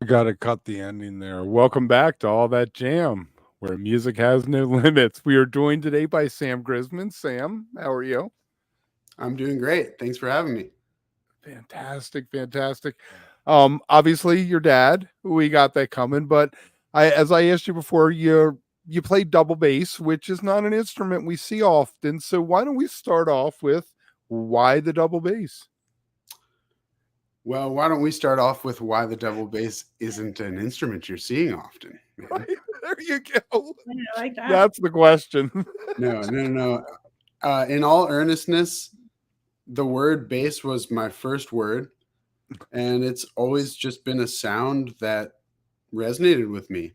Gotta cut the ending there. Welcome back to All That Jam, where music has no limits. We are joined today by Sam Grisman. Sam, how are you? I'm doing great. Thanks for having me. Fantastic, fantastic. Obviously your dad, we got that coming, but as I asked you before, you play double bass, which is not an instrument we see often. So why don't we start off with why the double bass? Well, why don't we start off with why the double bass isn't an instrument you're seeing often, man? Right, there you go. I like that. That's the question. No. In all earnestness, the word bass was my first word, and it's always just been a sound that resonated with me,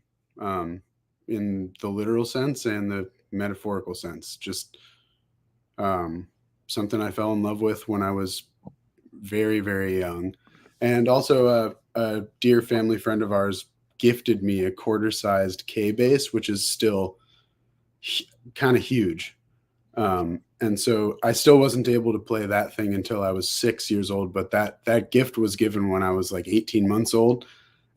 in the literal sense and the metaphorical sense. Just something I fell in love with when I was very, very young. And also, a dear family friend of ours gifted me a quarter-sized K bass, which is still kind of huge. And so I still wasn't able to play that thing until I was 6 years old. But that gift was given when I was like 18 months old.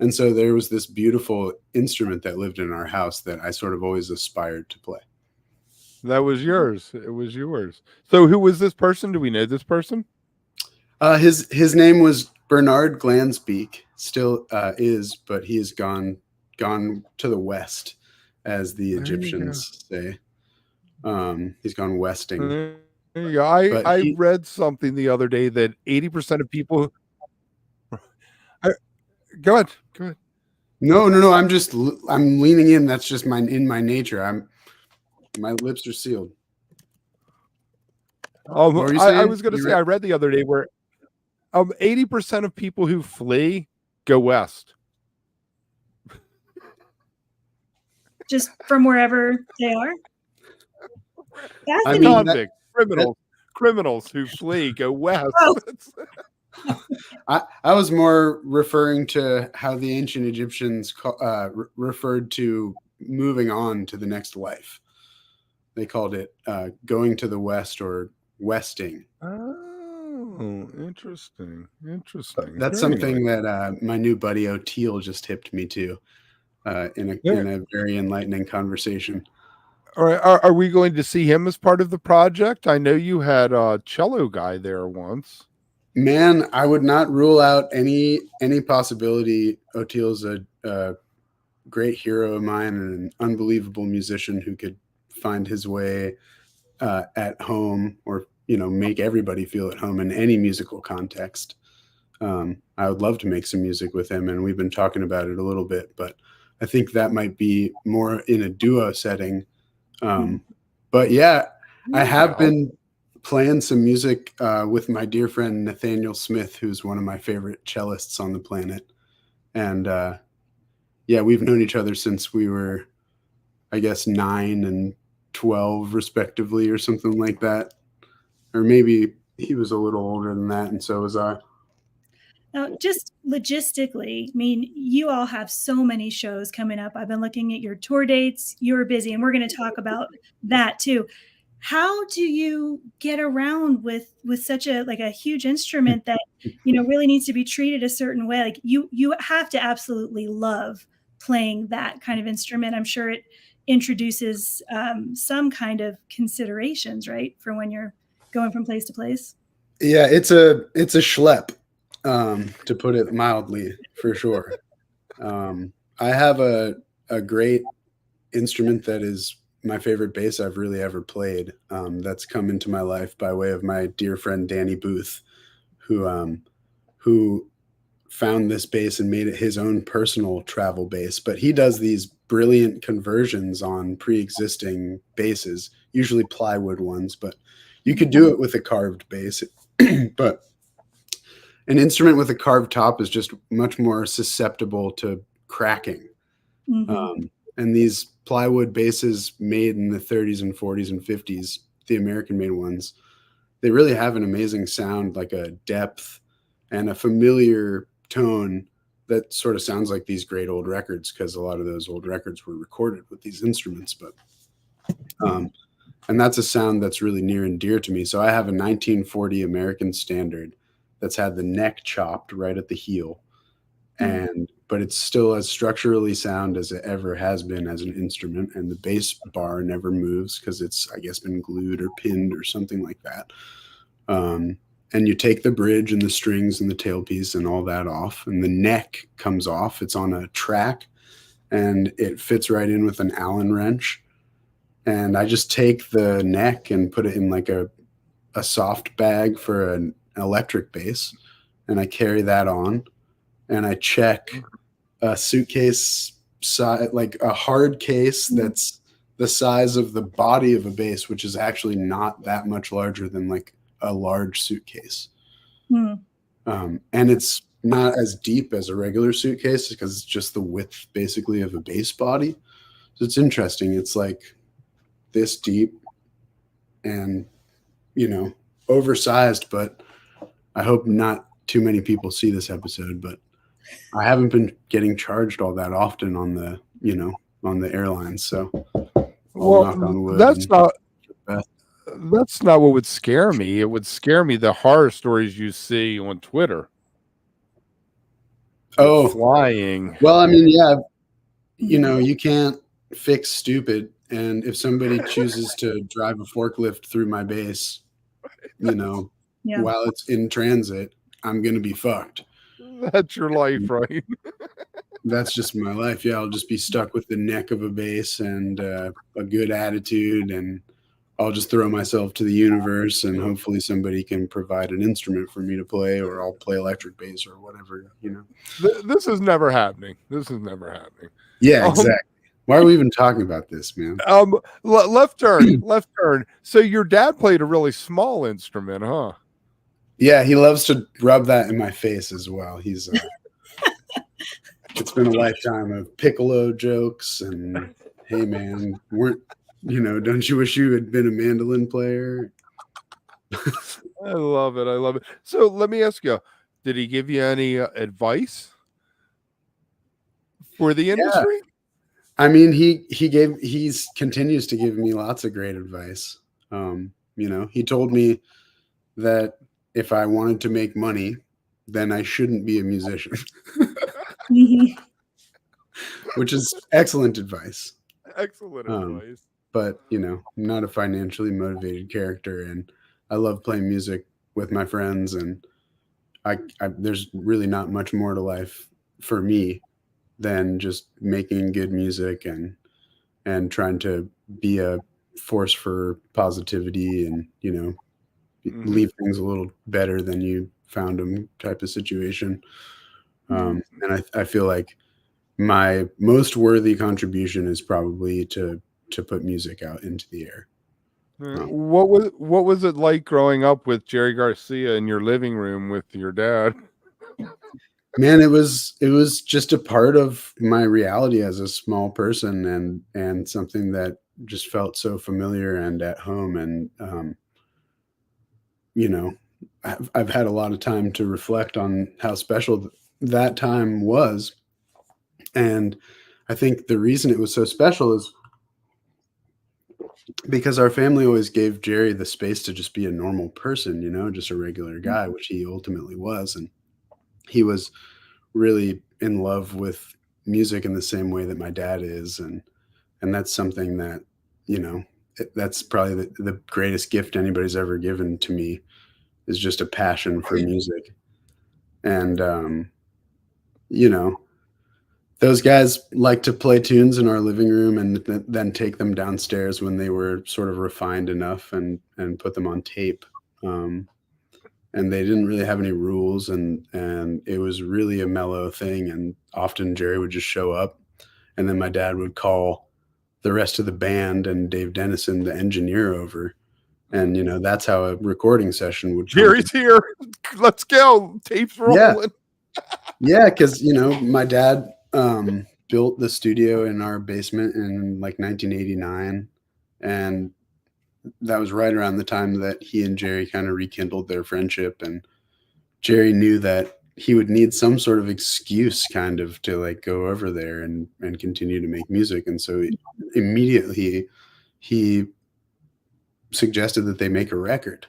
And so there was this beautiful instrument that lived in our house that I sort of always aspired to play. That was yours. It was yours. So who was this person? Do we know this person? His name was Bernard Glansbeek, still is, but he has gone to the west, as the Egyptians say. He's gone westing. There you go. I read something the other day that 80% of people. Go ahead. No. I'm leaning in. That's just in my nature. My lips are sealed. I was going to say, I read the other day where 80% of people who flee go west. Just from wherever they are? I mean, convicts, criminals who flee go west. Oh. I was more referring to how the ancient Egyptians referred to moving on to the next life. They called it going to the west or westing. Oh, interesting. That's something that my new buddy O'Teal just tipped me to in a very enlightening conversation. All right, are we going to see him as part of the project? I know you had a cello guy there once. Man, I would not rule out any possibility. O'Teal's a great hero of mine and an unbelievable musician who could find his way at home, or make everybody feel at home in any musical context. I would love to make some music with him, and we've been talking about it a little bit, but I think that might be more in a duo setting. But yeah, I have been playing some music with my dear friend Nathaniel Smith, who's one of my favorite cellists on the planet. And yeah, we've known each other since we were, I guess, 9 and 12 respectively, or something like that. Or maybe he was a little older than that, and so was I. Now, just logistically, I mean, you all have so many shows coming up. I've been looking at your tour dates. You're busy, and we're going to talk about that too. How do you get around with such a huge instrument that really needs to be treated a certain way? Like you have to absolutely love playing that kind of instrument. I'm sure it introduces some kind of considerations, right, for when you're going from place to place. Yeah, it's a schlep, to put it mildly, for sure. I have a great instrument that is my favorite bass I've really ever played. That's come into my life by way of my dear friend Danny Booth, who found this bass and made it his own personal travel bass. But he does these brilliant conversions on pre-existing basses, usually plywood ones, but you could do it with a carved bass. But an instrument with a carved top is just much more susceptible to cracking. And these plywood basses made in the 30s and 40s and 50s, the American-made ones, they really have an amazing sound, like a depth and a familiar tone that sort of sounds like these great old records, because a lot of those old records were recorded with these instruments. But and that's a sound that's really near and dear to me. So I have a 1940 American Standard that's had the neck chopped right at the heel, but but it's still as structurally sound as it ever has been as an instrument. And the bass bar never moves because it's, I guess, been glued or pinned or something like that. And you take the bridge and the strings and the tailpiece and all that off, and the neck comes off. It's on a track, and it fits right in with an Allen wrench. And I just take the neck and put it in like a soft bag for an electric bass, and I carry that on, and I check a suitcase size, like a hard case that's the size of the body of a bass, which is actually not that much larger than like a large suitcase. And it's not as deep as a regular suitcase because it's just the width basically of a bass body. So it's interesting. It's like this deep and, you know, oversized, but I hope not too many people see this episode, but I haven't been getting charged all that often on the, you know, on the airlines. So well, knock on wood that's not what would scare me. It would scare me the horror stories you see on Twitter. Oh, flying. Well, I mean, yeah, you know, you can't fix stupid. And if somebody chooses to drive a forklift through my bass, you know, while it's in transit, I'm going to be fucked. That's your life, right? That's just my life. Yeah, I'll just be stuck with the neck of a bass and a good attitude, and I'll just throw myself to the universe, and hopefully somebody can provide an instrument for me to play, or I'll play electric bass or whatever, you know. This is never happening. This is never happening. Yeah, exactly. Why are we even talking about this, man? Left turn, left turn. So your dad played a really small instrument, huh? Yeah, he loves to rub that in my face as well. He's it's been a lifetime of piccolo jokes and, hey man, you know, don't you wish you had been a mandolin player? I love it. I love it. So let me ask you, did he give you any advice for the industry? Yeah. I mean, he continues to give me lots of great advice. You know, he told me that if I wanted to make money, then I shouldn't be a musician, which is excellent advice. Excellent advice. But, you know, I'm not a financially motivated character, and I love playing music with my friends, and I there's really not much more to life for me than just making good music and trying to be a force for positivity and, you know, leave things a little better than you found them type of situation. And I feel like my most worthy contribution is probably to put music out into the air. What was it like growing up with Jerry Garcia in your living room with your dad? Man, it was just a part of my reality as a small person, and something that just felt so familiar and at home. And you know, I've had a lot of time to reflect on how special that time was. And I think the reason it was so special is because our family always gave Jerry the space to just be a normal person, you know, just a regular guy, which he ultimately was. And he was really in love with music in the same way that my dad is. And that's something that, you know, that's probably the greatest gift anybody's ever given to me, is just a passion for music. And, you know, those guys like to play tunes in our living room and then take them downstairs when they were sort of refined enough and put them on tape. And they didn't really have any rules, and it was really a mellow thing. And often Jerry would just show up, and then my dad would call the rest of the band and Dave Dennison, the engineer, over. And, you know, that's how a recording session would come. Jerry's here. Let's go. Tape's rolling. Yeah, because, you know, my dad built the studio in our basement in like 1989. And that was right around the time that he and Jerry kind of rekindled their friendship. And Jerry knew that he would need some sort of excuse kind of to like go over there and continue to make music. And so immediately he suggested that they make a record.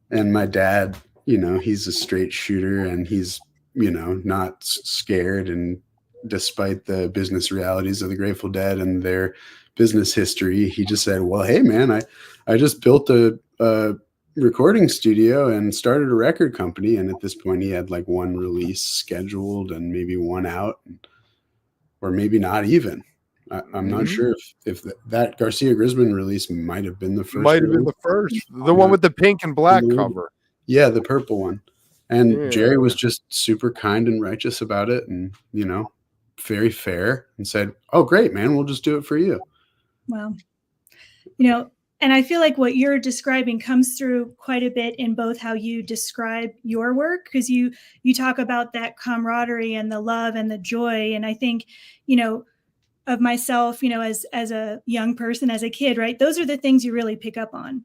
And my dad, you know, he's a straight shooter, and he's not scared. And despite the business realities of the Grateful Dead and their business history, he just said, well, hey man, I just built a recording studio and started a record company. And at this point he had like one release scheduled and maybe one out, or maybe not even. I'm not sure if that Garcia Grisman release might have been the first. Might have been the first, the one with the pink and black cover. Yeah, the purple one. And Jerry was just super kind and righteous about it, and very fair, and said, oh great man, we'll just do it for you. Well, and I feel like what you're describing comes through quite a bit in both how you describe your work, because you talk about that camaraderie and the love and the joy. And I think, of myself, as a young person, as a kid, right? Those are the things you really pick up on,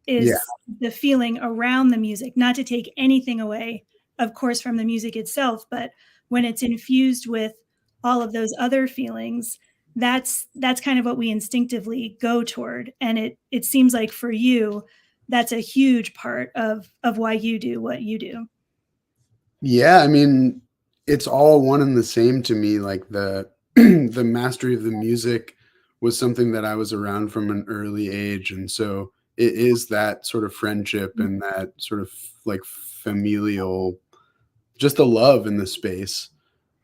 is the feeling around the music, not to take anything away, of course, from the music itself, but when it's infused with all of those other feelings, that's kind of what we instinctively go toward. And it seems like for you, that's a huge part of why you do what you do. Yeah. I mean, it's all one and the same to me. Like the mastery of the music was something that I was around from an early age. And so it is that sort of friendship and that sort of like familial, just the love in the space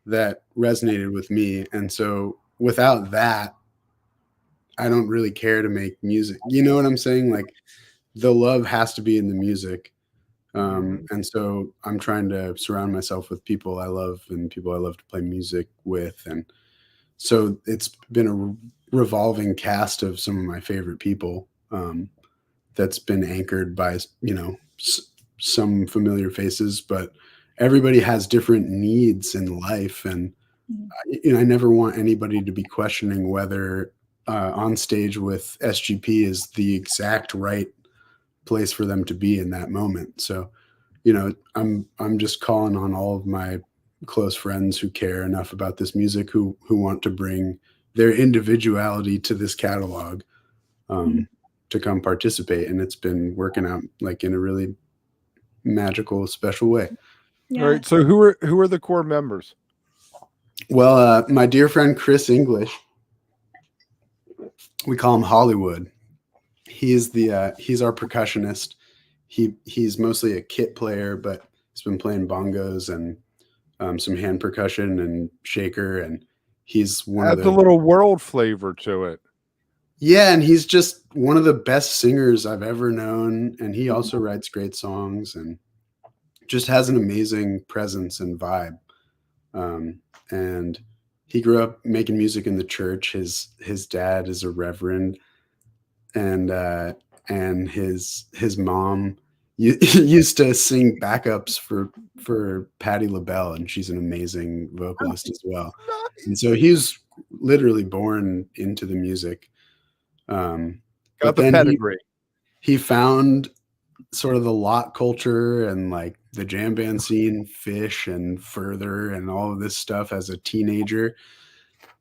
that resonated with me. And so without that, I don't really care to make music. You know what I'm saying? Like the love has to be in the music. And so I'm trying to surround myself with people I love and people I love to play music with. And so it's been a revolving cast of some of my favorite people, that's been anchored by, some familiar faces, but everybody has different needs in life. And, I never want anybody to be questioning whether on stage with SGP is the exact right place for them to be in that moment. So, I'm just calling on all of my close friends who care enough about this music, who want to bring their individuality to this catalog, to come participate. And it's been working out like in a really magical, special way. Yeah. All right. So who are the core members? Well, my dear friend Chris English, we call him Hollywood. He's our percussionist. He's mostly a kit player, but he's been playing bongos and some hand percussion and shaker, and he's Adds a little world flavor to it. Yeah, and he's just one of the best singers I've ever known, and he also writes great songs and just has an amazing presence and vibe. And he grew up making music in the church. His dad is a reverend, and his mom used to sing backups for Patti LaBelle, and she's an amazing vocalist as well. And so he's literally born into the music. Got the pedigree. He found sort of the lot culture and like the jam band scene, Fish and Further and all of this stuff as a teenager,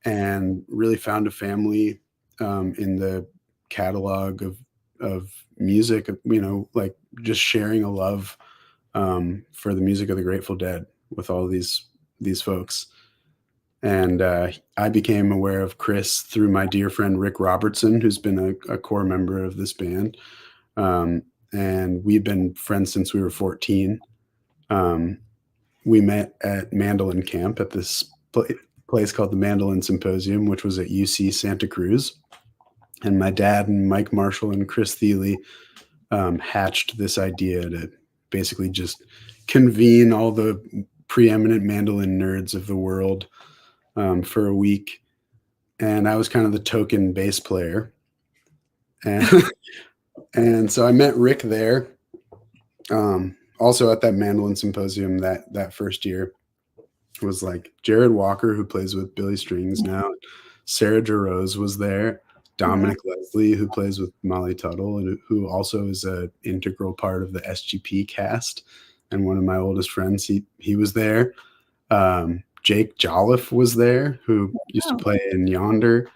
and really found a family in the catalog of music, like just sharing a love for the music of the Grateful Dead with all these folks. And I became aware of Chris through my dear friend Rick Robertson, who's been a core member of this band. And we've been friends since we were 14. We met at mandolin camp at this place called the Mandolin Symposium, which was at UC Santa Cruz. And my dad and Mike Marshall and Chris Thiele hatched this idea to basically just convene all the preeminent mandolin nerds of the world for a week. And I was kind of the token bass player. And so I met Rick there. Also at that mandolin symposium that first year was like Jared Walker, who plays with Billy Strings now. Sarah Jarose was there. Dominic Leslie, who plays with Molly Tuttle, and who also is an integral part of the SGP cast. And one of my oldest friends, he was there. Jake Jolliffe was there, who used to play in Yonder.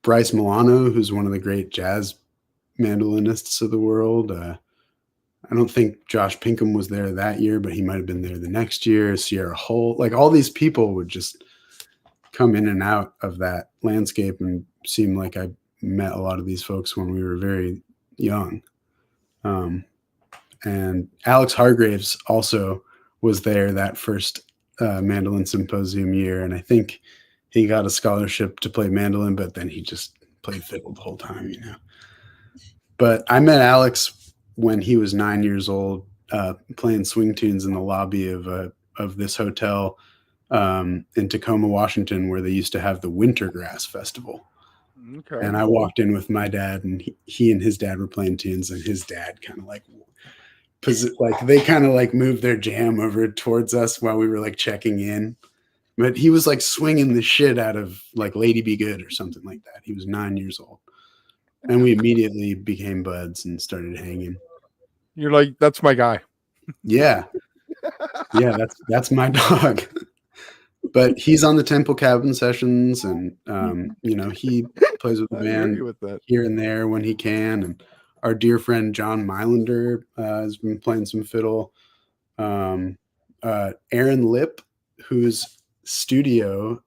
Bryce Milano, who's one of the great jazz mandolinists of the world. I don't think Josh Pinkham was there that year, but he might have been there the next year. Sierra Hull, like all these people would just come in and out of that landscape, and seem like I met a lot of these folks when we were very young. And Alex Hargraves also was there that first mandolin symposium year, and I think he got a scholarship to play mandolin, but then he just played fiddle the whole time, you know. But I met Alex when he was 9 years old, playing swing tunes in the lobby of this hotel in Tacoma, Washington, where they used to have the Wintergrass Festival. Okay. And I walked in with my dad, and he and his dad were playing tunes, and his dad kind of like they kind of like moved their jam over towards us while we were like checking in. But he was like swinging the shit out of like Lady Be Good or something like that. He was 9 years old. And we immediately became buds and started hanging. You're like, that's my guy. Yeah. Yeah, that's my dog. But he's on the Temple Cabin sessions, and you know, he plays with the band with that. here and there when he can. And our dear friend John Mylander has been playing some fiddle. Aaron Lip, whose studio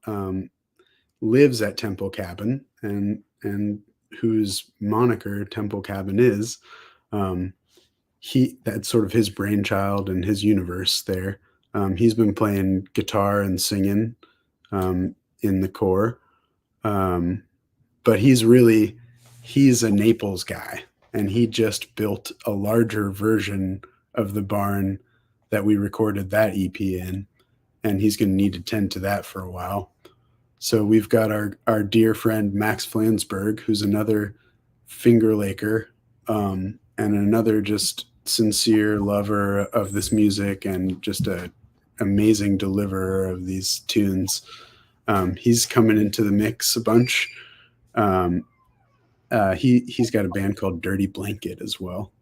lives at Temple Cabin, and whose moniker Temple Cabin is, that's sort of his brainchild and his universe there. He's been playing guitar and singing in the core. But he's a Naples guy, and he just built a larger version of the barn that we recorded that EP in, and he's going to need to tend to that for a while. So we've got our dear friend Max Flansburgh, who's another Finger Laker, and another just sincere lover of this music and just a amazing deliverer of these tunes. He's coming into the mix a bunch. He's got a band called Dirty Blanket as well.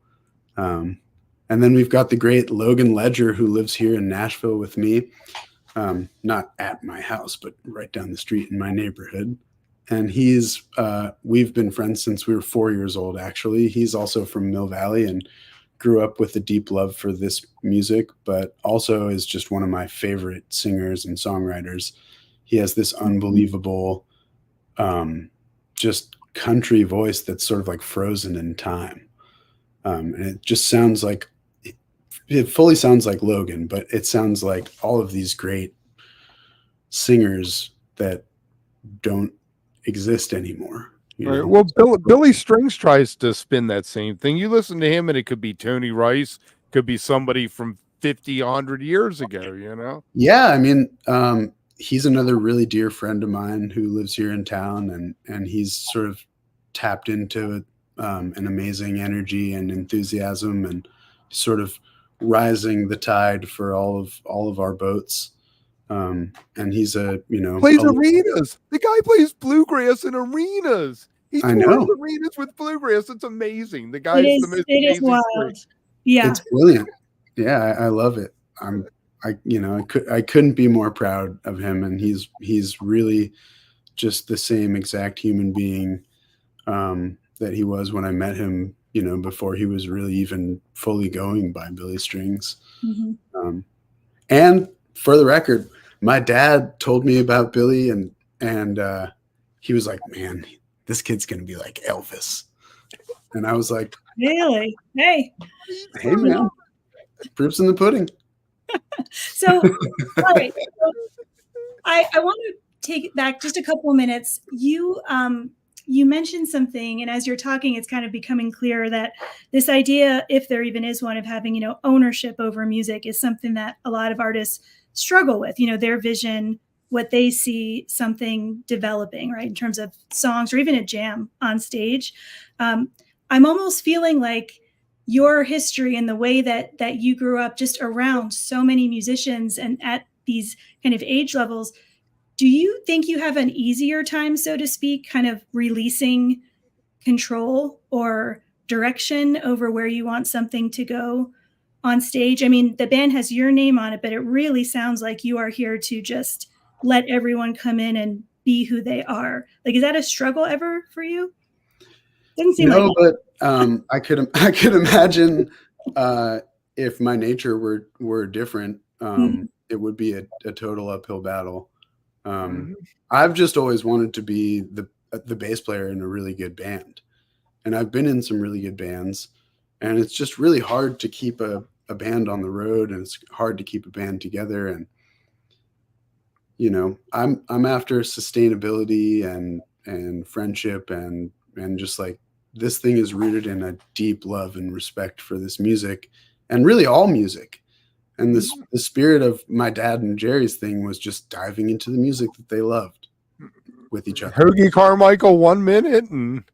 And then we've got the great Logan Ledger, who lives here in Nashville with me. Not at my house, but right down the street in my neighborhood. And we've been friends since we were 4 years old, actually. He's also from Mill Valley and grew up with a deep love for this music, but also is just one of my favorite singers and songwriters. He has this unbelievable, just country voice that's sort of like frozen in time. And it just sounds like, it fully sounds like Logan, but it sounds like all of these great singers that don't exist anymore. Right. Well, Billy Strings tries to spin that same thing. You listen to him, and it could be Tony Rice, could be somebody from 50, 100 years ago, you know? Yeah, I mean, he's another really dear friend of mine who lives here in town, and he's sort of tapped into an amazing energy and enthusiasm, and sort of rising the tide for all of our boats. And he's plays arenas. The guy plays bluegrass in arenas. He tours arenas with bluegrass. It's amazing. The guy is the most amazing. Wild. Story. Yeah, it's brilliant. Yeah, I love it. I couldn't be more proud of him, and he's really just the same exact human being that he was when I met him, you know, before he was really even fully going by Billy Strings. Mm-hmm. And for the record, my dad told me about Billy, and he was like, "Man, this kid's gonna be like Elvis," and I was like, "Really? Hey, man, proof's in the pudding." So, all right. So I want to take it back just a couple of minutes. You mentioned something, and as you're talking, it's kind of becoming clear that this idea, if there even is one, of having, you know, ownership over music is something that a lot of artists struggle with. You know, their vision, what they see something developing, right, in terms of songs or even a jam on stage. I'm almost feeling like your history and the way that you grew up just around so many musicians and at these kind of age levels, do you think you have an easier time, so to speak, kind of releasing control or direction over where you want something to go on stage? I mean, the band has your name on it, but it really sounds like you are here to just let everyone come in and be who they are. Like, is that a struggle ever for you? Doesn't seem like it. But I could imagine if my nature were different, Mhm. it would be a total uphill battle. Mhm. I've just always wanted to be the bass player in a really good band, and I've been in some really good bands, and it's just really hard to keep a band on the road, and it's hard to keep a band together. And you know, I'm after sustainability and friendship and just like this thing is rooted in a deep love and respect for this music and really all music. And this the spirit of my dad and Jerry's thing was just diving into the music that they loved with each other. Hoagie Carmichael 1 minute and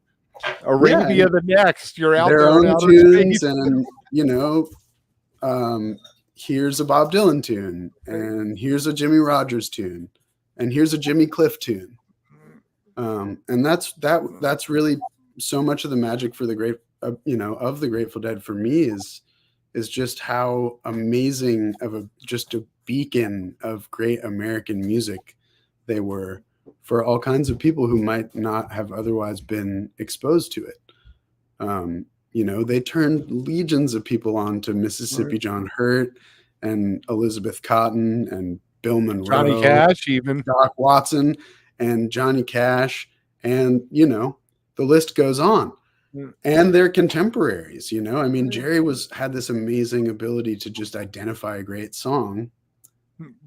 Yeah, Arabia the next. You're out their there in own outer tunes, space. and you know, here's a Bob Dylan tune, and here's a Jimmy Rogers tune, and here's a Jimmy Cliff tune. And that's really so much of the magic for the of the Grateful Dead for me is just how amazing of just a beacon of great American music they were for all kinds of people who might not have otherwise been exposed to it. They turned legions of people on to Mississippi John Hurt and Elizabeth Cotton and Bill Johnny Monroe, Cash, even. Doc Watson and Johnny Cash, and the list goes on. And their contemporaries, I mean, Jerry had this amazing ability to just identify a great song.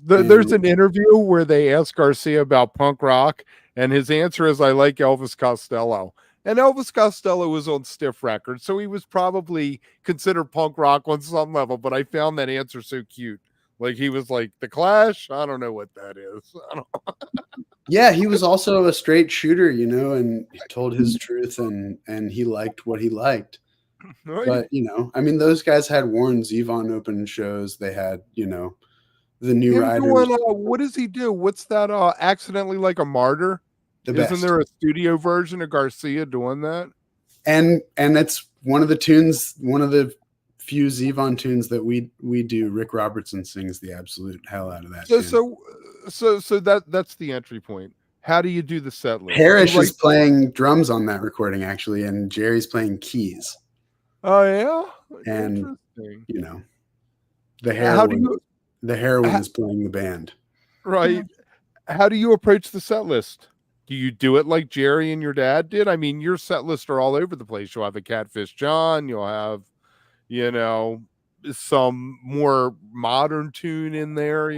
There's an interview where they ask Garcia about punk rock, and his answer is, "I like Elvis Costello." And Elvis Costello was on Stiff Records, so he was probably considered punk rock on some level. But I found that answer so cute. Like he was like, "The Clash? I don't know what that is." I don't Yeah, he was also a straight shooter, and he told his truth and he liked what he liked. Right? But, I mean, those guys had Warren Zevon open shows. They had, the New Him Riders. doing, what does he do? What's that? Accidentally Like a Martyr? The Isn't best. there a studio version of Garcia doing that? And it's one of the tunes, one of the few Zevon tunes that we do. Rick Robertson sings the absolute hell out of that. So that's the entry point. How do you do the set list? Parrish is playing drums on that recording, actually, and Jerry's playing keys. Oh yeah, and interesting. The heroine is playing the band. Right. How do you approach the set list? Do you do it like Jerry and your dad did? I mean, your set lists are all over the place. You'll have a Catfish John. You'll have, some more modern tune in there.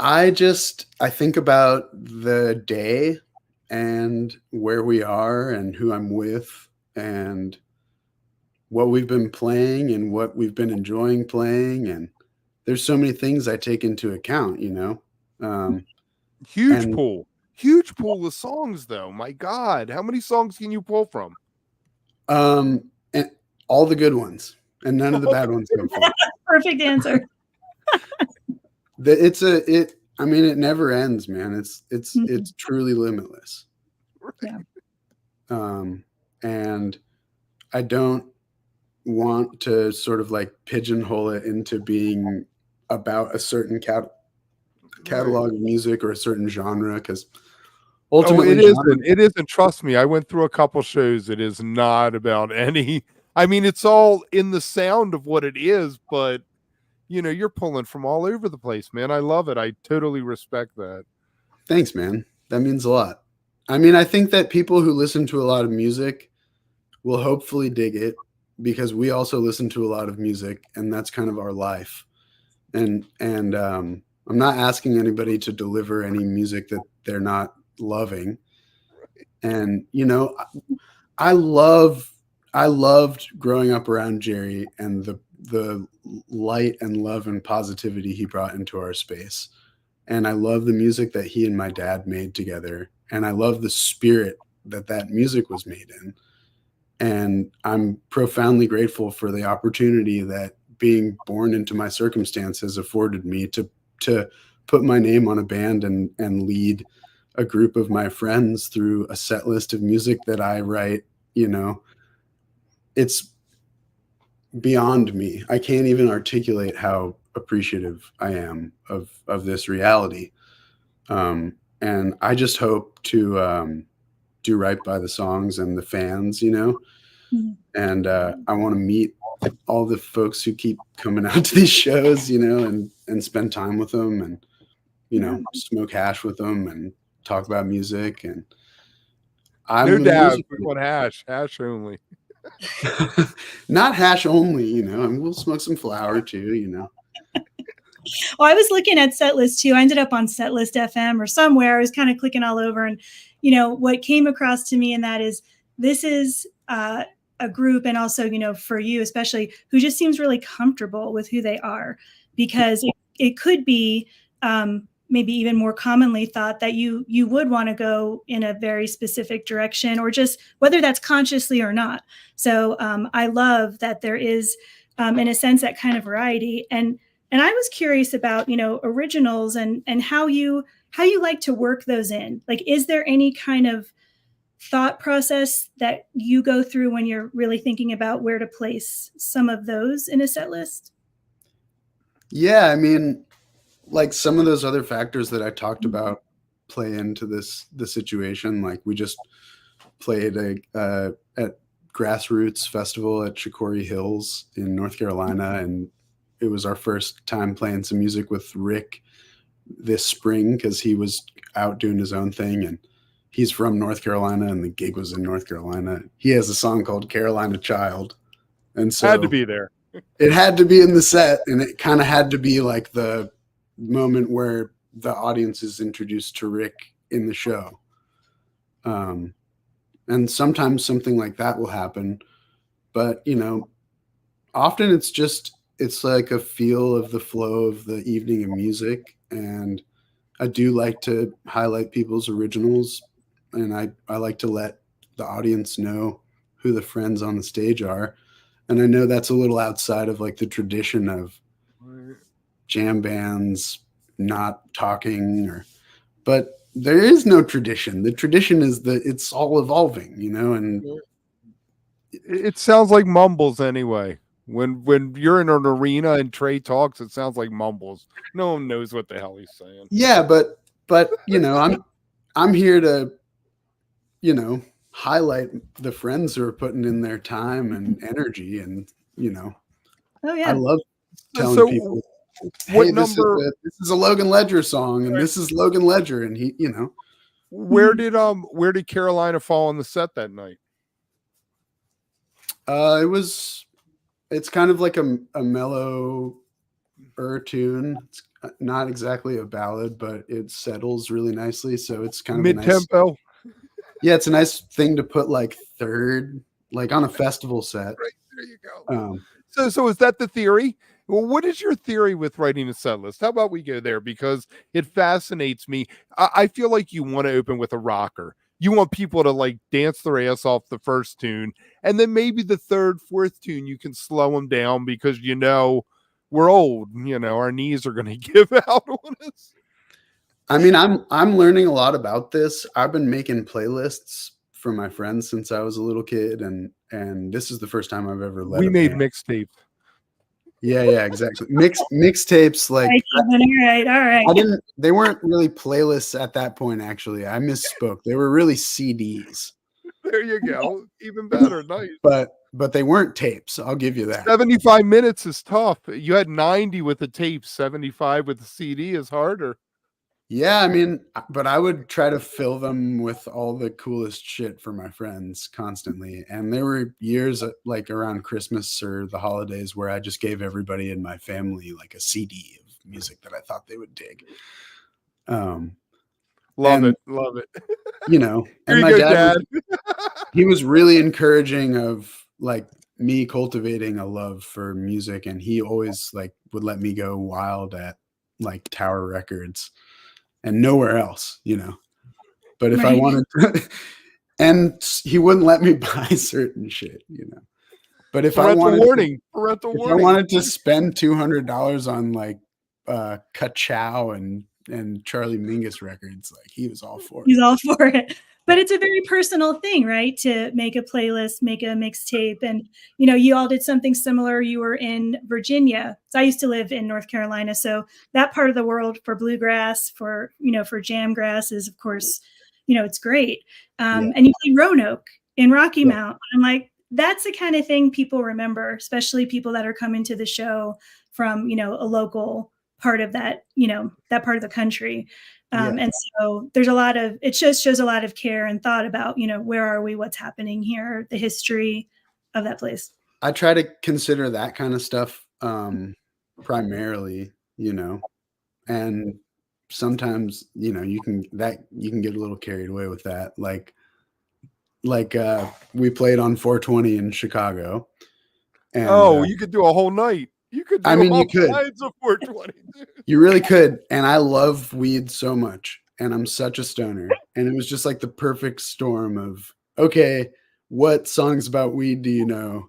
I think about the day and where we are and who I'm with and what we've been playing and what we've been enjoying playing. And there's so many things I take into account, Huge pool of songs though. My God, how many songs can you pull from? And all the good ones and none of the bad ones come from. Perfect answer. It never ends, man. It's truly limitless. Yeah. And I don't want to sort of like pigeonhole it into being about a certain catalog of music or a certain genre, because ultimately it isn't. Trust me, I went through a couple shows. It is not about any. I mean, it's all in the sound of what it is, but you're pulling from all over the place, man. I love it. I totally respect that. Thanks, man. That means a lot. I mean, I think that people who listen to a lot of music will hopefully dig it, because we also listen to a lot of music, and that's kind of our life. And I'm not asking anybody to deliver any music that they're not loving. And I loved growing up around Jerry and the light and love and positivity he brought into our space. And I love the music that he and my dad made together. And I love the spirit that music was made in. And I'm profoundly grateful for the opportunity that being born into my circumstance has afforded me to put my name on a band and lead a group of my friends through a set list of music that I write. It's beyond me. I can't even articulate how appreciative I am of this reality. And I just hope to do right by the songs and the fans, Mhm. And I want to meet all the folks who keep coming out to these shows, you know, and spend time with them, and, you know, smoke hash with them and talk about music. And I'm No a dabs. music We want hash only. not hash only, you know, and we'll smoke some flower too, you know. Well, I was looking at Setlist too. I ended up on Setlist FM or somewhere. I was kind of clicking all over, and you know what came across to me in that is this is a group, and also you know for you especially, who just seems really comfortable with who they are, because it could be maybe even more commonly thought that you would want to go in a very specific direction, or just whether that's consciously or not. So I love that there is, in a sense, that kind of variety. And I was curious about, you know, originals and how you like to work those in. Like, is there any kind of thought process that you go through when you're really thinking about where to place some of those in a set list? Yeah, I mean, like some of those other factors that I talked about play into the situation. Like we just played at Grassroots Festival at Chicory Hills in North Carolina, and it was our first time playing some music with Rick this spring because he was out doing his own thing, and he's from North Carolina, and the gig was in North Carolina. He has a song called Carolina Child, and so Had to be there. it had to be in the set, and it kind of had to be like the moment where the audience is introduced to Rick in the show. And sometimes something like that will happen, but you know, often it's like a feel of the flow of the evening of music. And I do like to highlight people's originals, and I like to let the audience know who the friends on the stage are. And I know that's a little outside of like the tradition of jam bands not talking, but there is no tradition. The tradition is that it's all evolving, you know, and it sounds like mumbles anyway. When you're in an arena and Trey talks, it sounds like mumbles. No one knows what the hell he's saying. yeah, but you know, I'm here to, you know, highlight the friends who are putting in their time and energy, and you know, Oh I yeah. love telling So people, what hey, number? this is a Logan Ledger song, and Right. this is Logan Ledger, and he, you know, Where did Carolina fall on the set that night? it's kind of like a mellow tune. It's not exactly a ballad, but it settles really nicely. So it's kind of a Mid tempo. yeah, it's a nice thing to put like third, like on a festival set. Right, there you go. So is that the theory? Well, what is your theory with writing a set list? How about we go there, because it fascinates me. I feel like you want to open with a rocker. You want people to like dance their ass off the first tune, and then maybe the third, fourth tune you can slow them down because you know we're old. You know our knees are going to give out on us. I mean, I'm learning a lot about this. I've been making playlists for my friends since I was a little kid, and this is the first time I've ever led We a made band. mixtapes. Yeah, exactly. Mixtapes, like all right. they weren't really playlists at that point, actually. I misspoke. They were really CDs. There you go. Even better. Nice. But they weren't tapes. I'll give you that. 75 minutes is tough. You had 90 with the tape, 75 with the CD is harder. Yeah, I mean, but I would try to fill them with all the coolest shit for my friends constantly. And there were years like around Christmas or the holidays where I just gave everybody in my family like a CD of music that I thought they would dig. Love it. You know, Here and you my go, dad, Dad. he was really encouraging of like me cultivating a love for music, and he always like would let me go wild at like Tower Records and nowhere else, you know. But if I wanted to, and he wouldn't let me buy certain shit, you know. But if I wanted to spend $200 on like Ka-Chow and Charlie Mingus records, like he was all for it. He's all for it. But it's a very personal thing, right? To make a playlist, make a mixtape. And, you know, you all did something similar. You were in Virginia. So I used to live in North Carolina. So that part of the world for bluegrass, for, you know, for jamgrass is, of course, you know, it's great. And you played Roanoke in Rocky Mount. I'm like, that's the kind of thing people remember, especially people that are coming to the show from, you know, a local part of that, you know, that part of the country. And so there's a lot of, it just shows a lot of care and thought about, you know, where are we, what's happening here, the history of that place. I try to consider that kind of stuff primarily, you know, and sometimes, you know, you can get a little carried away with that. Like we played on 420 in Chicago. And, you could do a whole night. You could do I mean, all you could. nights of 420. You really could. And I love weed so much. And I'm such a stoner. And it was just like the perfect storm of, okay, what songs about weed do you know?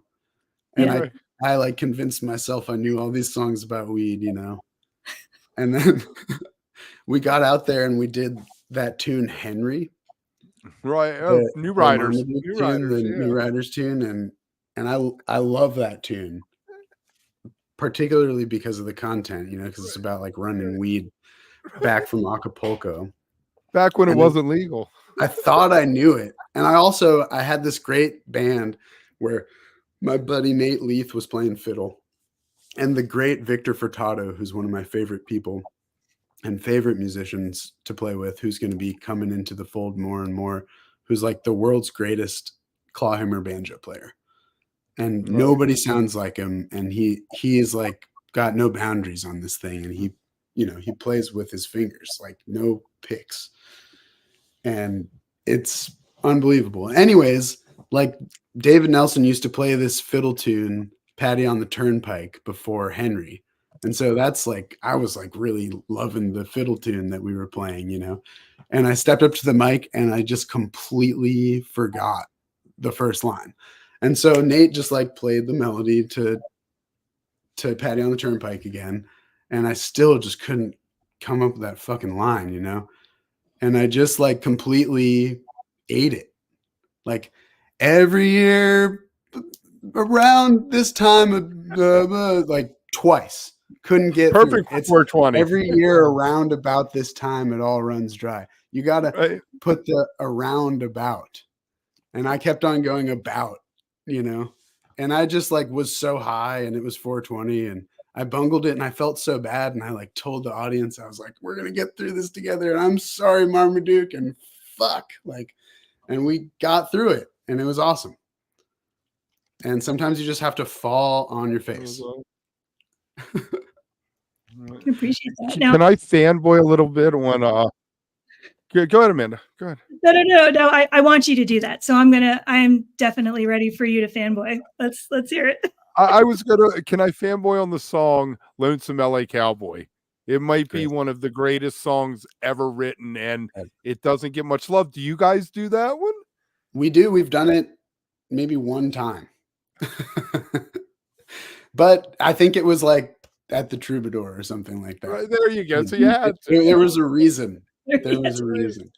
And Yeah. I like convinced myself I knew all these songs about weed, you know. And then we got out there and we did that tune Henry. Right. Oh, New Riders. The New Riders tune. And I love that tune, particularly because of the content, you know, because it's about like running weed back from Acapulco. Back when it wasn't legal. I thought I knew it. And I had this great band where my buddy Nate Leith was playing fiddle, and the great Victor Furtado, who's one of my favorite people and favorite musicians to play with, who's going to be coming into the fold more and more, who's like the world's greatest clawhammer banjo player. And nobody sounds like him. And he is like got no boundaries on this thing. And he, you know, he plays with his fingers, like no picks. And it's unbelievable. Anyways, like David Nelson used to play this fiddle tune, Patty on the Turnpike, before Henry. And so that's like, I was like really loving the fiddle tune that we were playing, you know, and I stepped up to the mic and I just completely forgot the first line. And so Nate just like played the melody to Patty on the Turnpike again. And I still just couldn't come up with that fucking line, you know? And I just like completely ate it. Like every year around this time of like twice. Couldn't get perfect through. It's 420. Every year around about this time, it all runs dry. You got to put the around about. And I kept on going about, you know, and I just like was so high and it was 420 and I bungled it and I felt so bad. And I like told the audience, I was like, we're going to get through this together. And I'm sorry, Marmaduke, and fuck, like, and we got through it and it was awesome. And sometimes you just have to fall on your face. I can appreciate that. Now, can I fanboy a little bit on go ahead, Amanda. Go ahead. No. I want you to do that. So I am definitely ready for you to fanboy. Let's hear it. Can I fanboy on the song Lonesome LA Cowboy? It might be one of the greatest songs ever written, and it doesn't get much love. Do you guys do that one? We do. We've done it maybe one time. But I think it was like at the Troubadour or something like that. Right, there you go. So you had to. There was a reason. There was a reason.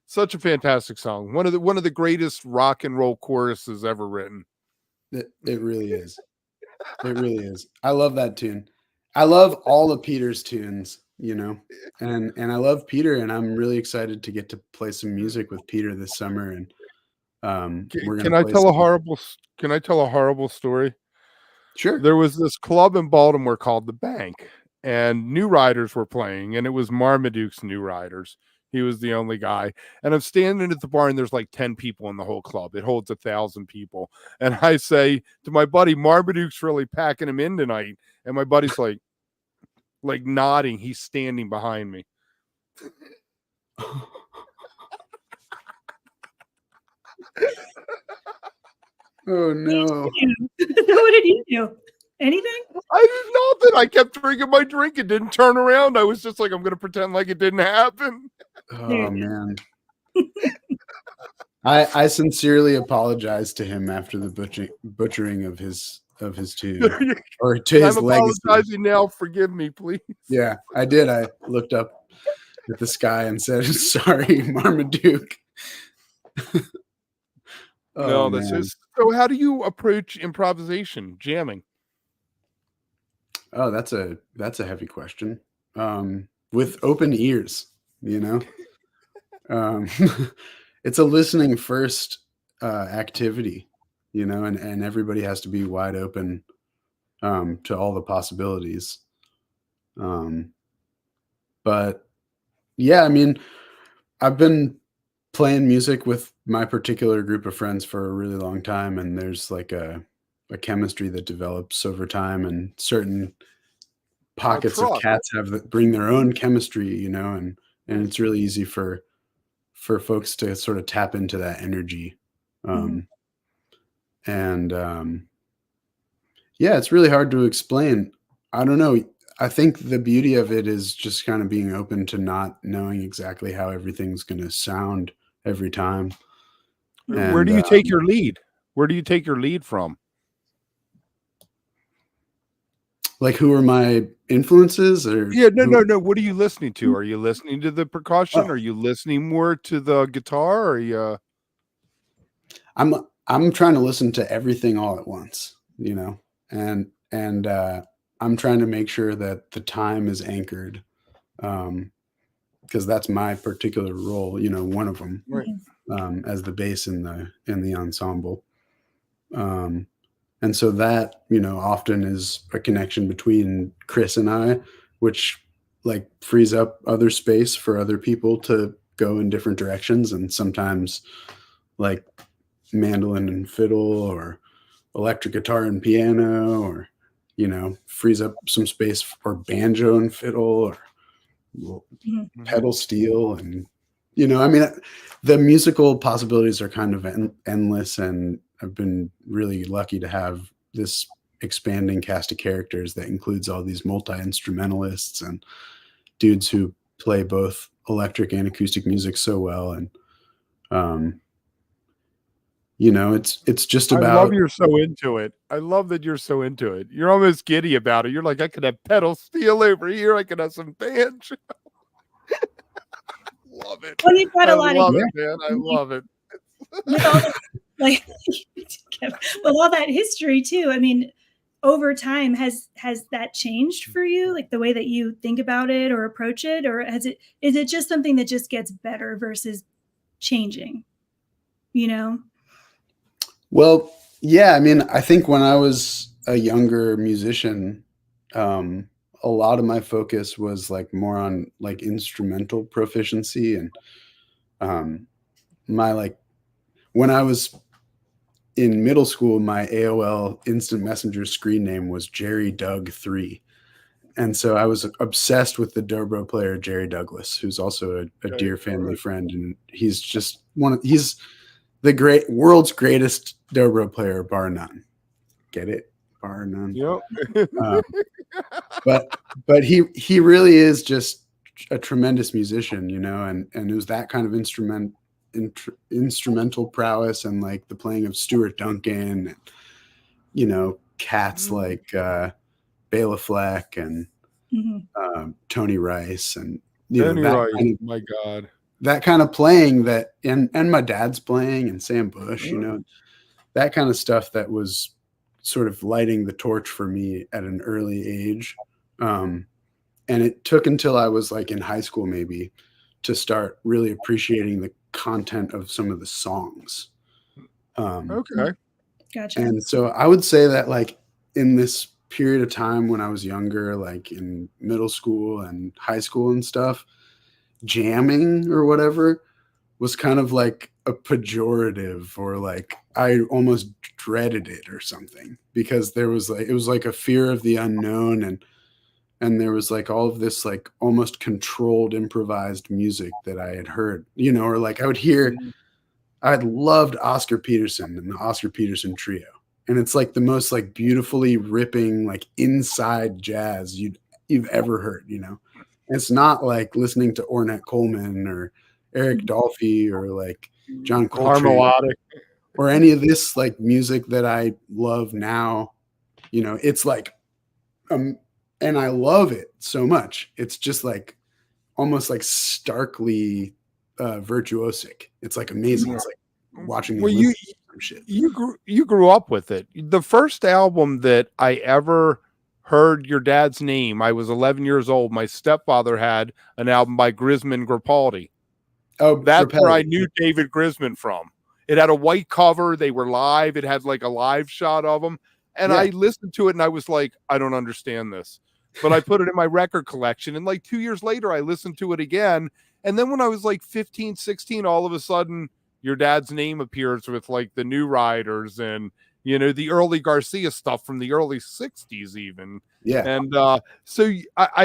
Such a fantastic song. One of the greatest rock and roll choruses ever written. It really is. It really is. I love that tune. I love all of Peter's tunes, you know, and I love Peter, and I'm really excited to get to play some music with Peter this summer. And can I tell a horrible story? Sure. There was this club in Baltimore called The Bank, and New Riders were playing, and it was Marmaduke's New Riders. He was the only guy. And I'm standing at the bar, and there's like 10 people in the whole club. It holds 1,000 people. And I say to my buddy, Marmaduke's really packing him in tonight. And my buddy's like nodding. He's standing behind me. Oh no. What did you do? Anything? I did nothing. I kept drinking my drink and didn't turn around. I was just like, I'm going to pretend like it didn't happen. Oh man. I sincerely apologize to him after the butchering of his tune or to his I'm legacy. Apologizing now. Forgive me, please. Yeah, I did. I looked up at the sky and said, sorry, Marmaduke. No, that's just so. How do you approach improvisation, jamming? Oh, that's a heavy question. With open ears, you know. It's a listening first activity, you know, and everybody has to be wide open to all the possibilities. But yeah, I mean, I've been playing music with my particular group of friends for a really long time, and there's like a chemistry that develops over time, and certain pockets of trust. cats have that bring their own chemistry, you know, and it's really easy for folks to sort of tap into that energy. And yeah, it's really hard to explain. I don't know. I think the beauty of it is just kind of being open to not knowing exactly how everything's going to sound every time. Where do you take your lead? Where do you take your lead from? Like, who are my influences? Or Yeah, no. What are you listening to? Are you listening to the percussion? Oh. Are you listening more to the guitar? Or are you? I'm trying to listen to everything all at once, you know, and I'm trying to make sure that the time is anchored, because that's my particular role, you know, one of them, Right. As the bass in the ensemble. And so that, you know, often is a connection between Chris and I, which like frees up other space for other people to go in different directions. And sometimes like mandolin and fiddle, or electric guitar and piano, or, you know, frees up some space for banjo and fiddle, or pedal steel. And, you know, I mean, the musical possibilities are kind of endless, and I've been really lucky to have this expanding cast of characters that includes all these multi-instrumentalists and dudes who play both electric and acoustic music so well. And you know, it's just about. I love you're so into it. I love that you're so into it. You're almost giddy about it. You're like, I could have pedal steel over here. I could have some banjo. Love it. Well, you've got a lot of it, man. I love it. With all the, like, with all that history too. I mean, over time, has that changed for you, like the way that you think about it or approach it, or is it just something that just gets better versus changing? You know. Well, yeah, I mean, I think when I was a younger musician, a lot of my focus was like more on like instrumental proficiency, and my like when I was in middle school, my AOL Instant Messenger screen name was Jerry Doug 3. And so I was obsessed with the dobro player Jerry Douglas, who's also a dear family friend, and he's just he's the world's greatest dobro player, bar none. Get it? Bar none. Yep. But he really is just a tremendous musician, you know, and it was that kind of instrumental prowess, and like the playing of Stuart Duncan, and, you know, cats like Bela Fleck and Tony Rice, and Tony Rice, my God, that kind of playing that, and my dad's playing, and Sam Bush, you know, that kind of stuff that was sort of lighting the torch for me at an early age. And it took until I was like in high school maybe to start really appreciating the content of some of the songs. Okay. Gotcha. And so I would say that like in this period of time when I was younger, like in middle school and high school and stuff, jamming or whatever was kind of like a pejorative, or like I almost dreaded it or something, because there was like, it was like a fear of the unknown, and there was like all of this like almost controlled improvised music that I had heard, you know, or like I would hear, I'd loved Oscar Peterson and the Oscar Peterson Trio. And it's like the most like beautifully ripping, like inside jazz you've ever heard, you know. And it's not like listening to Ornette Coleman or Eric Dolphy or like John Coltrane or any of this like music that I love now. You know, it's like, and I love it so much. It's just like almost like starkly virtuosic. It's like amazing. It's like watching. Well, you grew up with it. The first album that I ever heard your dad's name, I was 11 years old. My stepfather had an album by Grisman Grappaldi. Oh, that's where I knew David Grisman from. It had a white cover. They were live. It had like a live shot of them. And Yeah. I listened to it and I was like, I don't understand this. But I put it in my record collection. And like 2 years later, I listened to it again. And then when I was like 15, 16, all of a sudden, your dad's name appears with like the New Riders and, you know, the early Garcia stuff from the early 60s even. Yeah. And so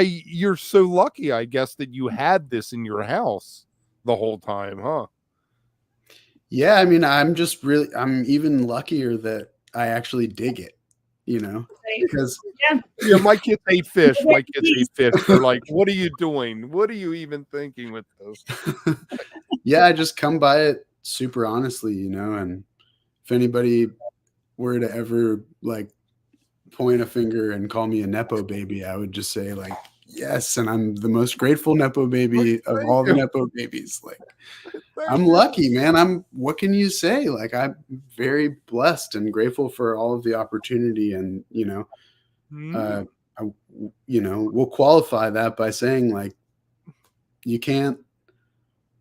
you're so lucky, I guess, that you had this in your house the whole time, huh? Yeah, I mean, I'm even luckier that I actually dig it, you know, because Yeah, my kids hate fish. My kids hate fish. They're like, what are you doing? What are you even thinking with this? yeah, I just come by it super honestly, you know, and if anybody were to ever like point a finger and call me a Nepo baby, I would just say like, yes, and I'm the most grateful Nepo baby of all the Nepo babies. Like, I'm lucky, man. What can you say? Like, I'm very blessed and grateful for all of the opportunity. And, you know, we'll qualify that by saying like, you can't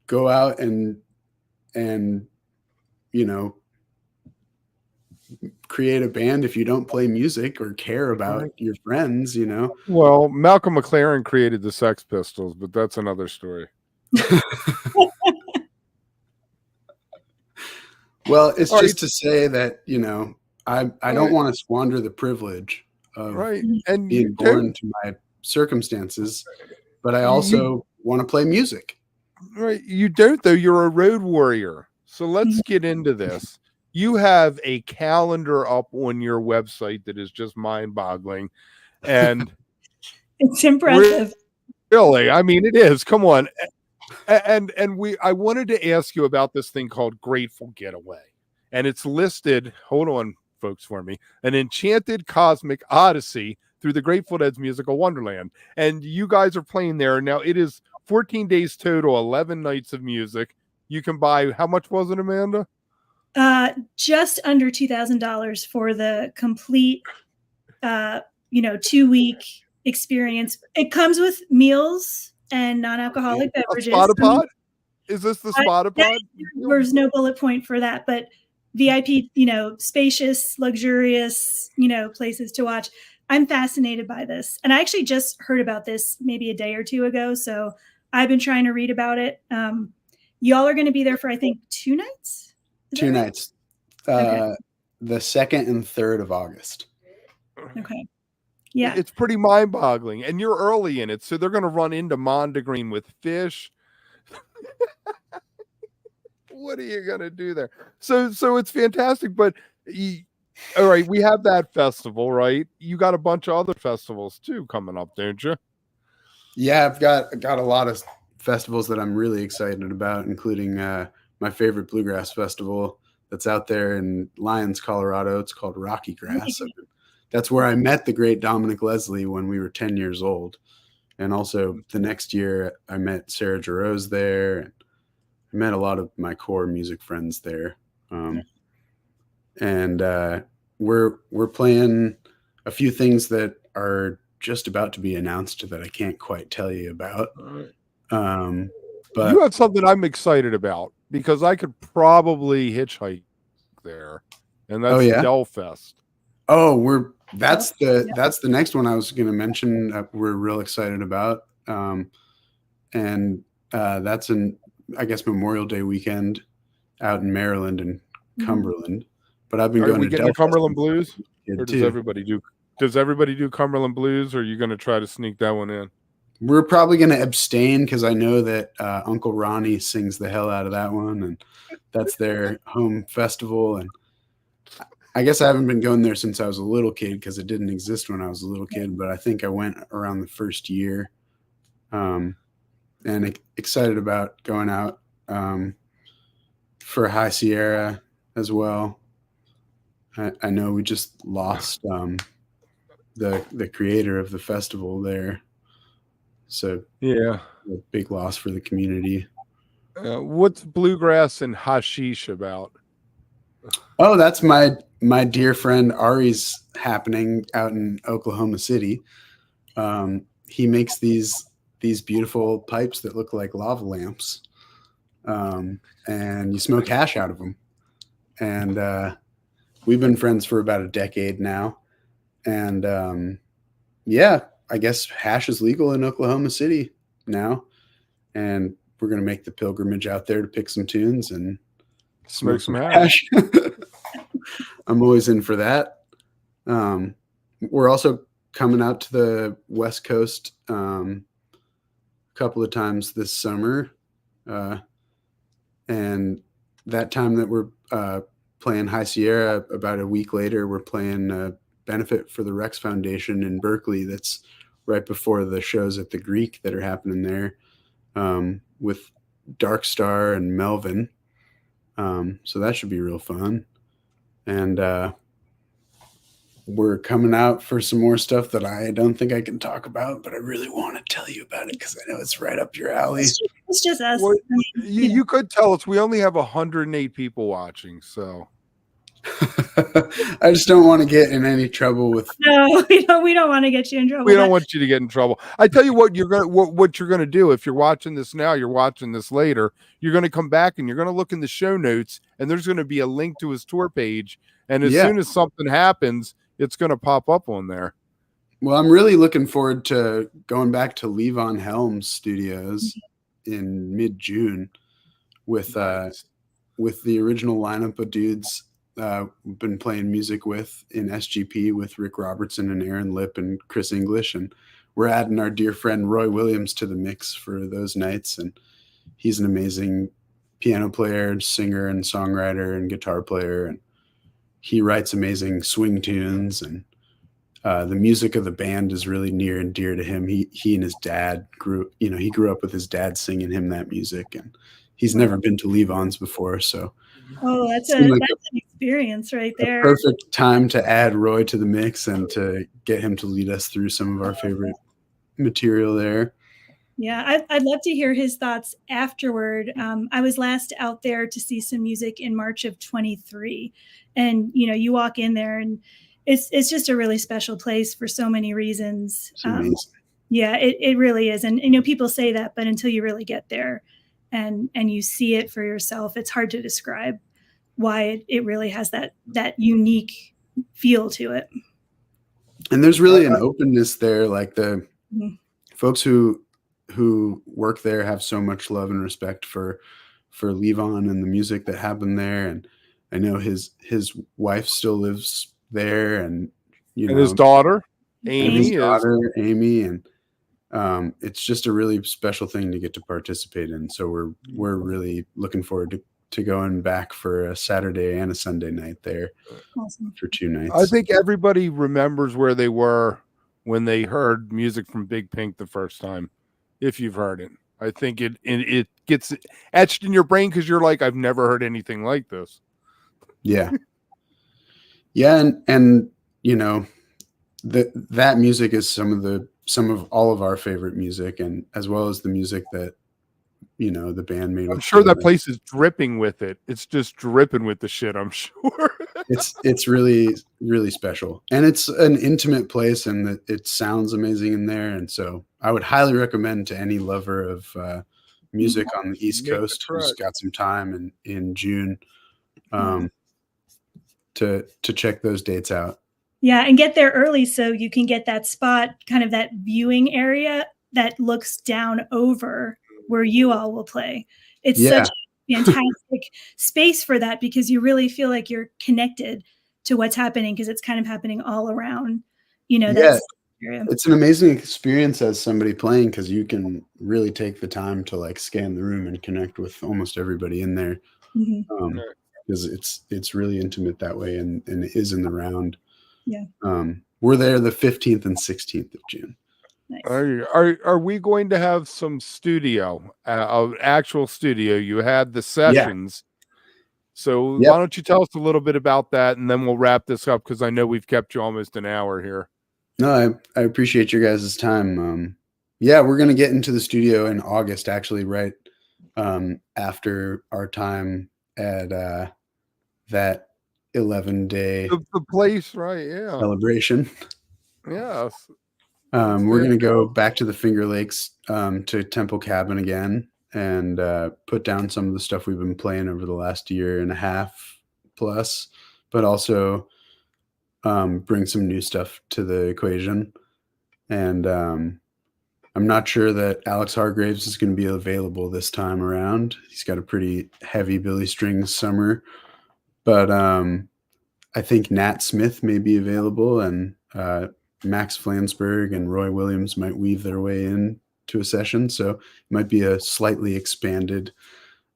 go out and, you know, create a band if you don't play music or care about your friends, you know? Well, Malcolm McLaren created the Sex Pistols, but that's another story. Well, it's just to say that, you know, I don't want to squander the privilege of and being born to my circumstances, but I also want to play music. Right. You don't, though. You're a road warrior. So let's get into this. You have a calendar up on your website that is just mind-boggling. And it's impressive. Really, I mean, it is. Come on. And I wanted to ask you about this thing called Grateful Getaway. And it's listed, hold on, folks, for me, an enchanted cosmic odyssey through the Grateful Dead's musical Wonderland. And you guys are playing there. Now, it is 14 days total, 11 nights of music. You can buy, how much was it, Amanda? Just under $2,000 for the complete, 2-week experience. It comes with meals and non-alcoholic beverages. Spotted pot? Is this the spotted pot? There's no bullet point for that, but VIP, spacious, luxurious, places to watch. I'm fascinated by this. And I actually just heard about this maybe a day or two ago. So I've been trying to read about it. Y'all are going to be there for, I think, 2 nights? 2 nights. The 2nd and 3rd of August. Okay. Yeah. It's pretty mind-boggling. And you're early in it. So they're going to run into Mondegreen with fish. What are you going to do there? So it's fantastic. But all right, we have that festival, right? You got a bunch of other festivals too coming up, don't you? Yeah, I've got a lot of festivals that I'm really excited about, including my favorite bluegrass festival that's out there in Lyons, Colorado. It's called Rocky Grass. That's where I met the great Dominic Leslie when we were 10 years old. And also the next year I met Sarah Jarose there. And I met a lot of my core music friends there. And we're playing a few things that are just about to be announced that I can't quite tell you about. But you have something I'm excited about because I could probably hitchhike there, and that's Del Fest. Oh, that's the next one I was going to mention. We're real excited about, and that's I guess Memorial Day weekend out in Maryland and Cumberland. But I've been going to getting the Cumberland Blues, or does too. everybody do? Does everybody do Cumberland Blues, or are you going to try to sneak that one in? We're probably going to abstain because I know that Uncle Ronnie sings the hell out of that one, and that's their home festival. And I guess I haven't been going there since I was a little kid because it didn't exist when I was a little kid, but I think I went around the first year. And excited about going out for High Sierra as well. I know we just lost the creator of the festival there. So yeah, a big loss for the community. What's bluegrass and hashish about? Oh, that's my dear friend Ari's happening out in Oklahoma City. He makes these beautiful pipes that look like lava lamps, and you smoke hash out of them. and we've been friends for about a decade now. And yeah, I guess hash is legal in Oklahoma City now, and we're gonna make the pilgrimage out there to pick some tunes and Smoke some hash. I'm always in for that. We're also coming out to the West Coast a couple of times this summer. And that time that we're playing High Sierra, about a week later, we're playing a benefit for the Rex Foundation in Berkeley. That's right before the shows at the Greek that are happening there, with Dark Star and Melvin. So that should be real fun. And we're coming out for some more stuff that I don't think I can talk about, but I really want to tell you about it because I know it's right up your alley. It's just us. Well, you could tell us. We only have 108 people watching, so I just don't want to get in any trouble with. No, we don't want to get you in trouble. we don't want you to get in trouble. I tell you what, what you're gonna do if you're watching this now, you're watching this later. You're gonna come back and you're gonna look in the show notes, and there's gonna be a link to his tour page. And as soon as something happens, it's gonna pop up on there. Well, I'm really looking forward to going back to Levon Helm's studios in mid-June with the original lineup of dudes we've been playing music with in SGP with Rick Robertson and Aaron Lipp and Chris English, and we're adding our dear friend Roy Williams to the mix for those nights. And he's an amazing piano player, singer, and songwriter and guitar player, and he writes amazing swing tunes, and the music of the band is really near and dear to him. He and his dad grew up with his dad singing him that music, and he's never been to Levon's before, so that's an experience right there. Perfect time to add Roy to the mix and to get him to lead us through some of our favorite material there. Yeah, I'd love to hear his thoughts afterward. I was last out there to see some music in March of 23, and you walk in there and it's just a really special place for so many reasons. It's amazing. Yeah, it really is. And people say that, but until you really get there and you see it for yourself, it's hard to describe why it really has that unique feel to it. And there's really an openness there. Like the folks who work there have so much love and respect for Levon and the music that happened there. And I know his wife still lives there, and his daughter Amy, and it's just a really special thing to get to participate in. So we're really looking forward to going back for a Saturday and a Sunday night there. Awesome. For 2 nights. I think everybody remembers where they were when they heard music from Big Pink the first time. If you've heard it, I think it gets etched in your brain because you're like, I've never heard anything like this. Yeah. Yeah. And that music is some of all of our favorite music, and as well as the music that, the band made. I'm sure that place is dripping with it. It's just dripping with the shit, I'm sure. It's really, really special. And it's an intimate place, and it sounds amazing in there. And so I would highly recommend to any lover of music on the East Coast who's got some time in June to check those dates out. Yeah, and get there early so you can get that spot, kind of that viewing area that looks down over where you all will play. It's such a fantastic space for that, because you really feel like you're connected to what's happening, because it's kind of happening all around. That's it's an amazing experience as somebody playing, because you can really take the time to like scan the room and connect with almost everybody in there. Because it's really intimate that way, and it is in the round. Yeah. We're there the 15th and 16th of June. Nice. Are we going to have some studio, actual studio? You had the sessions. So why don't you tell us a little bit about that, and then we'll wrap this up, because I know we've kept you almost an hour here. No, I appreciate your guys' time. We're going to get into the studio in August, actually, right after our time at that 11-day the place, right? Yeah, celebration. Yes. We're going to go back to the Finger Lakes to Temple Cabin again, and put down some of the stuff we've been playing over the last year and a half, plus, but also bring some new stuff to the equation. And I'm not sure that Alex Hargraves is going to be available this time around. He's got a pretty heavy Billy Strings summer, but I think Nat Smith may be available, and Max Flansburgh and Roy Williams might weave their way in to a session. So it might be a slightly expanded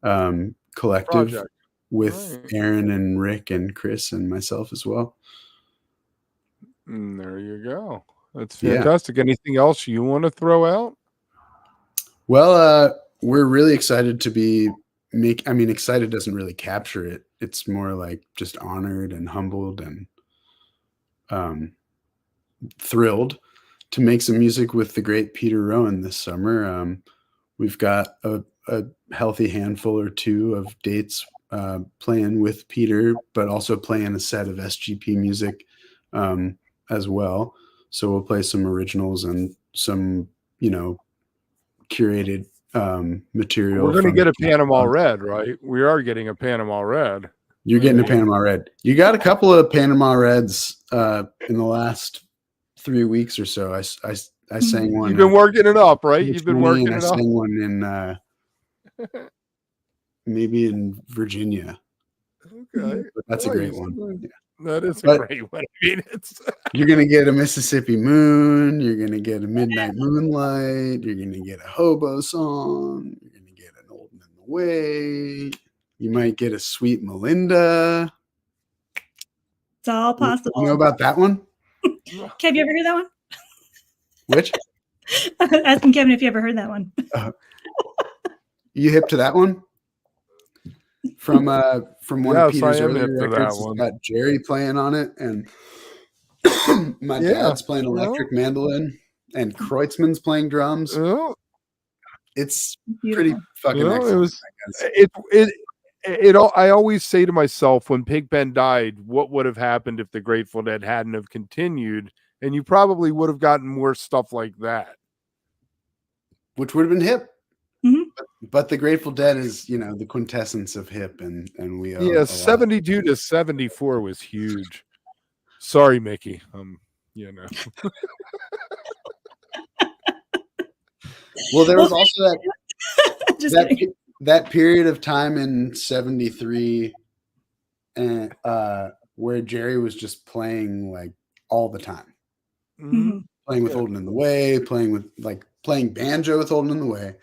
collective Project. with Right. Aaron and Rick and Chris and myself as well. And there you go. That's Yeah. fantastic. Anything else you want to throw out? Well, we're really excited to be excited doesn't really capture it. It's more like just honored and humbled and thrilled to make some music with the great Peter Rowan this summer. We've got a healthy handful or two of dates playing with Peter, but also playing a set of SGP music as well. So we'll play some originals and some, curated material. We're going to get a Panama Red, right? We are getting a Panama Red. You're getting a Panama Red. You got a couple of Panama Reds in the last 3 weeks or so. I sang one. You've been working it up, right? You've been working it up. I sang one in maybe in Virginia. Okay, but that's a great one. Yeah. That is a great one. I mean, you're gonna get a Mississippi Moon. You're gonna get a Midnight Moonlight. You're gonna get a hobo song. You're gonna get an Old and in the Way. You might get a Sweet Melinda. It's all possible. You know about that one? Kev, you ever heard that one? Which? I was asking Kevin if you ever heard that one. You hip to that one? From one of Peter's earlier records, it's got Jerry playing on it, and my dad's playing electric mandolin, and Kreutzmann's playing drums. It's pretty fucking excellent. I always say to myself, when Pig Ben died, what would have happened if the Grateful Dead hadn't have continued? And you probably would have gotten more stuff like that, which would have been hip. Mm-hmm. But the Grateful Dead is, the quintessence of hip, and we 72 to 74 was huge. Sorry, Mickey. Well, there was also that period of time in 73 and where Jerry was just playing like all the time. Mm-hmm. Playing with Old and in the Way, playing banjo with Old and in the Way,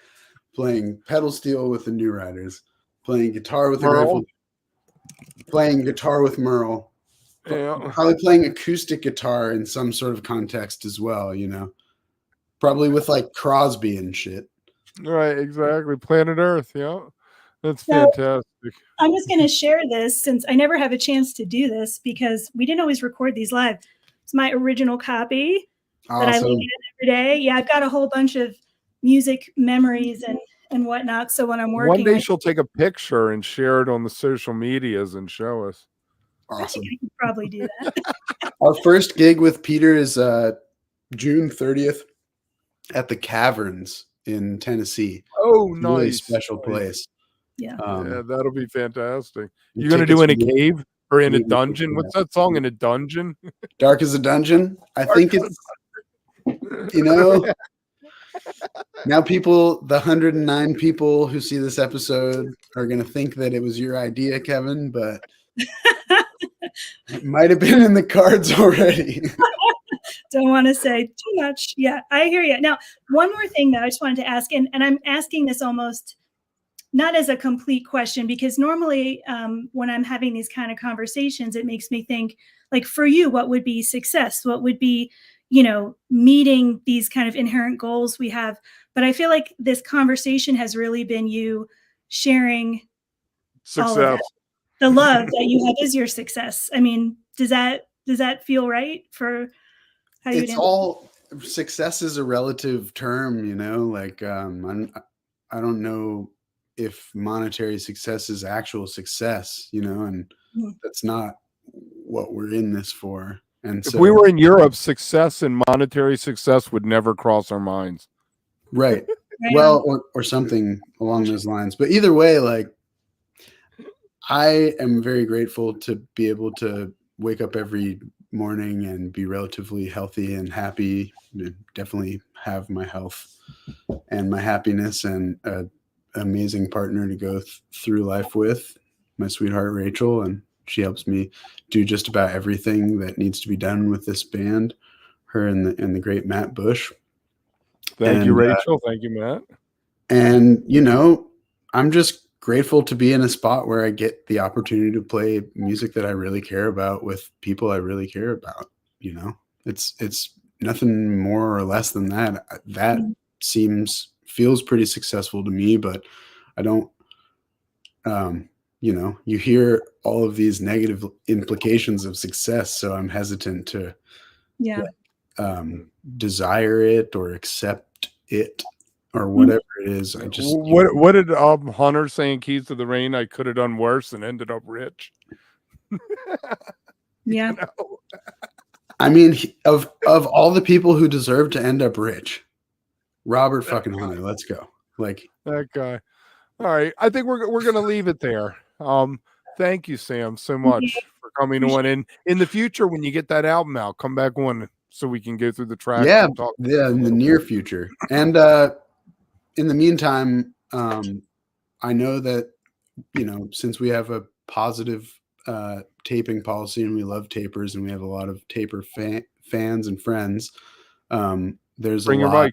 playing pedal steel with the New Riders, playing guitar with the Grateful, playing guitar with Merle, probably playing acoustic guitar in some sort of context as well, probably with like Crosby and shit. Right, exactly. Planet Earth, that's fantastic. I'm just going to share this since I never have a chance to do this because we didn't always record these live. It's my original copy that I look at every day. Yeah, I've got a whole bunch of music memories and whatnot. So when I'm working, one day she'll take a picture and share it on the social medias and show us. Awesome. I think I could probably do that. Our first gig with Peter is June 30th at the Caverns in Tennessee. Oh, nice. Really special place. Yeah. That'll be fantastic. You going to do in a cave or in a dungeon? What's that song, In a Dungeon? Dark as a Dungeon. I think it's, now the 109 people who see this episode are going to think that it was your idea, Kevin, but it might have been in the cards already. Don't want to say too much. Yeah, I hear you. Now, one more thing that I just wanted to ask, and I'm asking this almost not as a complete question, because normally when I'm having these kind of conversations, it makes me think, like, for you, what would be success? What would be, meeting these kind of inherent goals we have? But I feel like this conversation has really been you sharing success. The love that you have is your success. I mean, does that feel right for how you? It's all success is a relative term, like I don't know if monetary success is actual success, and that's not what we're in this for. And if we were in Europe, success and monetary success would never cross our minds. Right. Well, or something along those lines. But either way, like, I am very grateful to be able to wake up every morning and be relatively healthy and happy. Definitely have my health and my happiness and an amazing partner to go through life with, my sweetheart Rachel, and she helps me do just about everything that needs to be done with this band. Her and the great Matt Bush. Thank you, Rachel. Thank you, Matt. And you know, I'm just grateful to be in a spot where I get the opportunity to play music that I really care about with people I really care about. You know, it's nothing more or less than that. That feels pretty successful to me, but I don't, you know, you hear all of these negative implications of success. So I'm hesitant to desire it or accept it or whatever it is. I just, what did Hunter say in Keys to the Rain? I could have done worse and ended up rich. Yeah. You know? I mean, of all the people who deserve to end up rich, Robert fucking Hunter, let's go. Like that guy. All right, I think we're gonna leave it there. Thank you, Sam, so much for coming on. And in the future, when you get that album out, come back on so we can go through the tracks. Yeah, and talk in the near future. And in the meantime, I know that, you know, since we have a positive taping policy and we love tapers and we have a lot of taper fans and friends, there's a lot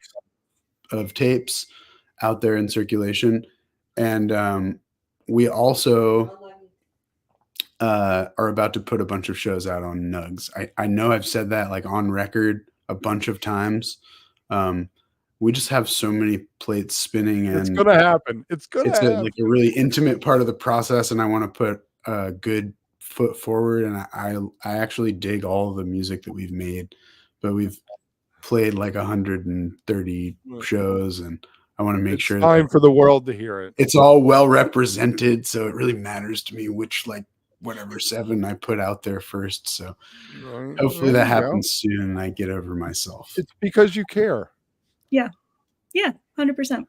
of tapes out there in circulation. And we also are about to put a bunch of shows out on Nugs. I know I've said that like on record a bunch of times. We just have so many plates spinning, and it's gonna happen. It's happen. Like a really intimate part of the process, and I want to put a good foot forward. And I actually dig all the music that we've made, but we've played like 130 shows, and I want to make sure time for the world to hear it. It's all well represented, so it really matters to me which like whatever 7 I put out there first. So hopefully that happens soon and I get over myself. It's because you care. Yeah. Yeah. 100%.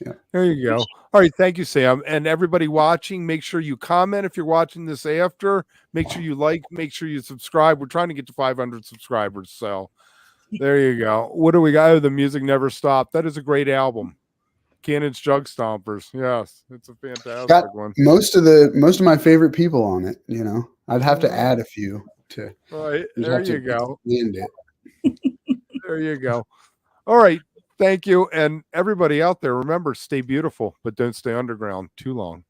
Yeah. There you go. All right. Thank you, Sam. And everybody watching, make sure you comment if you're watching this after. Make sure you like, make sure you subscribe. We're trying to get to 500 subscribers. So there you go. What do we got? Oh, The Music Never Stopped. That is a great album. Cannon's Jug Stompers. Yes, it's a fantastic one. Most of my favorite people on it. You know, I'd have to add a few to. All right, there you go. It. There you go. All right, thank you, and everybody out there. Remember, stay beautiful, but don't stay underground too long.